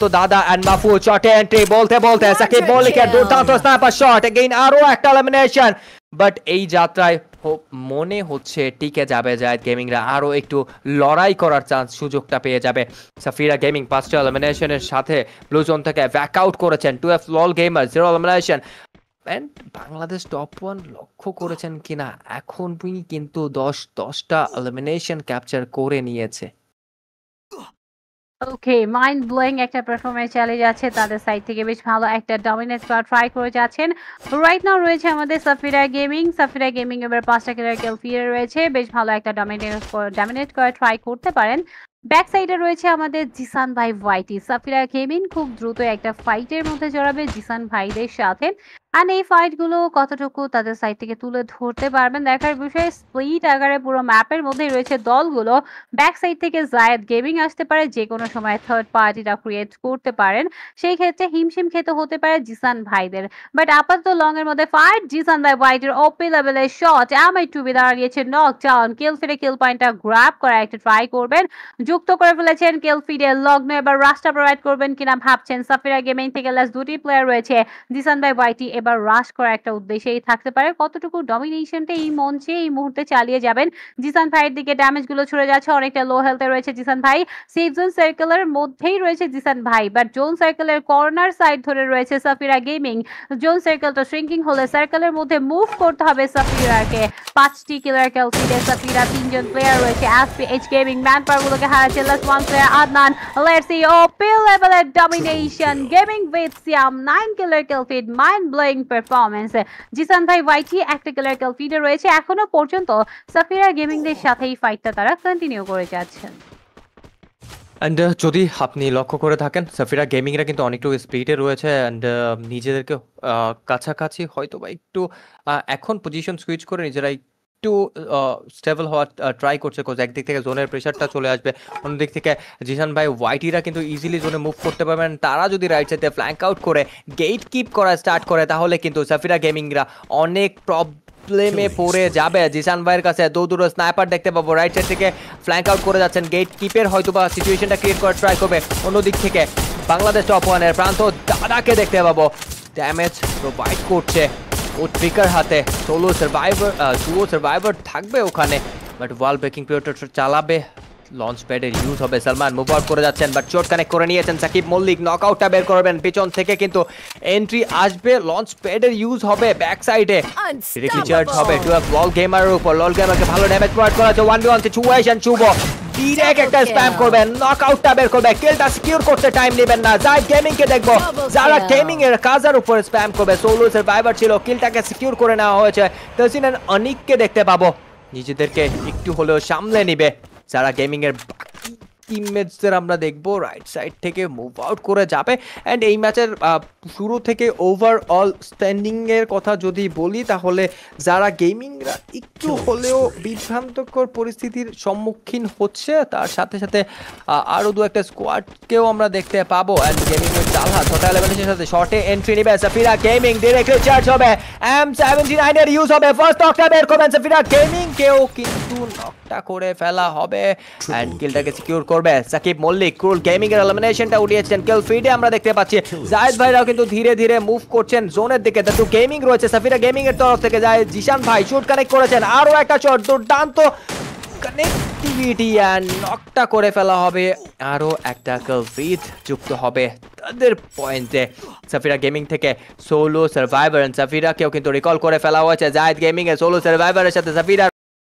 তো দাদা এন্ড মাফু শটে এন্ট্রি বলতে বলতে সাকিব মল্লিকের দুর্দান্ত স্নাইপার শট এগেইন আরো একটা এলিমিনেশন বাট এই যাত্রায় মনে হচ্ছে টিকে যাবে জায়েদ গেমিংরা আরো একটু লড়াই করার চান্স সুযোগটা পেয়ে যাবে সাফিরা গেমিং 5টা এলিমিনেশনের সাথে ব্লু জোন থেকে ব্যাক আউট করেছেন 2F LOL gamer 0 elimination and Bangladesh top 1 লক্ষ্য করেছেন কিনা এখন কিন্তু 10টা এলিমিনেশন ক্যাপচার করে নিয়েছে ওকে মাইন্ড ব্লোয়িং একটা পারফরম্যান্স চালিয়ে যাচ্ছে তাদের সাইড থেকে বেশ ভালো একটা ডমিনেট করা ট্রাই করে যাচ্ছেন রাইট নাও রয়েছে আমাদের সাফিরা গেমিং এবার 5টা কিলার কিল ফিরে রয়েছে বেশ ভালো একটা ডমিনেট করা ট্রাই করতে পারেন ব্যাক সাইডে রয়েছে আমাদের জিসান ভাই ওয়াইটি সাফিরা গেমিং খুব দ্রুত একটা ফাইটের মধ্যে জড়াবে জিসান ভাইদের সাথে আর এই ফাইটগুলো কতটুকু তাদের সাইড থেকে তুলে ধরতে পারবেন দেখার বিষয়ে স্প্লিট আকারে পুরো ম্যাপের মধ্যেই রয়েছে দলগুলো ব্যাক সাইড থেকে জায়েদ গেমিং আসতে পারে যে কোনো সময় থার্ড পার্টিটা ক্রিয়েট করতে পারেন সেই ক্ষেত্রে হিমশিম খেতে হতে পারে জিসান ভাইদের বাট আপাতত লং এর মধ্যে ফাইট জিসান ভাই ওয়াইটের ওপি লেভেলের শট এমআই টু বি দাঁড়িয়েছে নকডাউন কিল ফিরে কিল পয়েন্টটা গ্র্যাব করা একটা ট্রাই করবেন যুক্ত করে ফেলেছেন কিল ফিডে লগ্ন এবার রাশটা প্রোভাইড করবেন কিনা ভাবছেন সাফিরা গেমিং থেকে লাস্ট দুটি প্লেয়ার রয়েছে জিসান ভাই ওয়াইটি এবার রাশ করা একটা উদ্দেশ্যেই থাকতে পারে কতটুকু ডমিনেশনটা এই মঞ্চে এই মুহূর্তে চালিয়ে যাবেন জিসান ভাইয়ের দিকে ড্যামেজ গুলো ছুড়ে যাচ্ছে অনেকটা লো হেলথে রয়েছে জিসান ভাই সেফ জোন সার্কেলের মধ্যেই রয়েছে জিসান ভাই বাট জোন সার্কেলের কর্নার সাইড ধরে রয়েছে সাফিরা গেমিং জোন সার্কেলটা শ্রিঙ্কিং হলে সার্কেলের মধ্যে মুভ করতে হবে সাফিরাকে 5টি কিলার কিল ফিডে সাফিরা 3জন প্লেয়ার রয়েছে এসপিএইচ গেমিং ম্যান পাওয়ারগুলোকে হারাচ্ছে last one player Adnan let's see OP লেভেলের domination gaming with Siam 9 killer kill feed mind blowing performance Zisan ভাই ওয়াইটি একটা কিলার কিল ফিডে রয়েছে এখনো পর্যন্ত সাফিরা গেমিংদের সাথে এই ফাইটটা তারা কন্টিনিউ করে যাচ্ছেন অ্যান্ড যদি আপনি লক্ষ্য করে থাকেন সাফিরা গেমিংরা কিন্তু অনেকটু স্পিডে রয়েছে অ্যান্ড নিজেদেরকে কাছাকাছি হয়তো বা একটু এখন পজিশন সুইচ করে নিজেরা একটু স্টেবল হওয়ার ট্রাই করছে কোচ একদিক থেকে জোনের প্রেশারটা চলে আসবে অন্যদিক থেকে জিসান ভাই ওয়াইটিরা কিন্তু ইজিলি জোনে মুভ করতে পারবেন তারা যদি রাইট সাইডে ফ্ল্যাঙ্ক আউট করে গেট কিপ করা স্টার্ট করে তাহলে কিন্তু সাফিরা গেমিংরা অনেক প্রবলেমে পড়ে যাবে জিসান ভাইয়ের কাছে দুটো স্নাইপার দেখতে পাবো রাইট সাইড থেকে ফ্ল্যাঙ্ক আউট করে যাচ্ছেন গেট কিপের হয়তো বা সিচুয়েশনটা ক্রিয়েট করার ট্রাই করবে অন্যদিক থেকে বাংলাদেশ টপ 1-এর প্রান্ত দাদাকে দেখতে পাবো ড্যামেজ প্রোভাইড করছে ও ট্রিকার হাতে সোলো সার্ভাইভার থাকবে ওখানে বাট ওয়াল ব্রেকিং পিরিয়ডটা চালাবে লঞ্চ প্যাডের ইউজ হবে সালমান মুভ আউট করে যাচ্ছেন বাট চোট কানেক্ট করে নিয়েছেন সাকিব মল্লিক নকআউটটা বের করবেন পিছন থেকে কিন্তু এন্ট্রি আসবে লঞ্চ প্যাডের ইউজ হবে ব্যাক সাইডে ডিরেক্টলি চার্জ হবে 12 লল গেমারের উপর লল গেমারকে ভালো ড্যামেজ প্রোভাইড করা হচ্ছে 1v1 সিচুয়েশন চুবো ডিরেক্ট একটা স্প্যাম করবেন নকআউটটা বের করবে কিলটা সিকিউর করতে টাইম নেবেন না জায়েদ গেমিং কে দেখবো যারা গেমিং এর কাজার উপর স্প্যাম করবে সোলো সার্ভাইভার ছিল কিলটাকে সিকিউর করে নেওয়া হয়েছে তাসিন এন্ড অনিককে দেখতে পাবো নিজেদেরকে একটু হলেও সামলে নিবে যারা গেমিং এর টিমমেটসদের আমরা দেখবো রাইট সাইড থেকে মুভ আউট করে যাবে অ্যান্ড এই ম্যাচের শুরু থেকে ওভারঅল স্ট্যান্ডিং এর কথা যদি বলি তাহলে যারা গেমিংরা একটু হলেও বিভ্রান্তকর পরিস্থিতির সম্মুখীন হচ্ছে তার সাথে সাথে আরও দু একটা স্কোয়াডকেও আমরা দেখতে পাবো অ্যান্ড গেমিং এর চালহা ছোটা লেভেলের সাথে শর্টে এন্ট্রি নেবে সাফিরা গেমিং ডিরেক্টলি চার্জ হবে M79 এর ইউজ হবে ফার্স্ট নকটা বের করবেন সাফিরা গেমিং কেও কিন্তু নকটা করে ফেলা হবে অ্যান্ড কিলটাকে সিকিউর করবে সাকিব মল্লিক ক্রুল গেমিং এর এলিমিনেশনটা উঠিয়েছেন কিল ফিডে আমরা দেখতে পাচ্ছি জায়েদ ভাইরাও কিন্তু ধীরে ধীরে মুভ করছেন জোনের দিকে দ্য গেমিং রয়েছে সাফিরা গেমিং এর তরফ থেকে যায় জিশান ভাই শুট কানেক্ট করেছেন আরো একটা শট দুর্দান্ত কানেক্টিভিটি এন্ড নকটা করে ফেলা হবে আরো একটা কিল ফিড যুক্ত হবে তাদের পয়েন্টে সাফিরা গেমিং থেকে সোলো সার্ভাইভার এন্ড সাফিরা কেও কিন্তু রিকল করে ফেলা হয়েছে জায়েদ গেমিং এর সোলো সার্ভাইভারের সাথে সাফিরা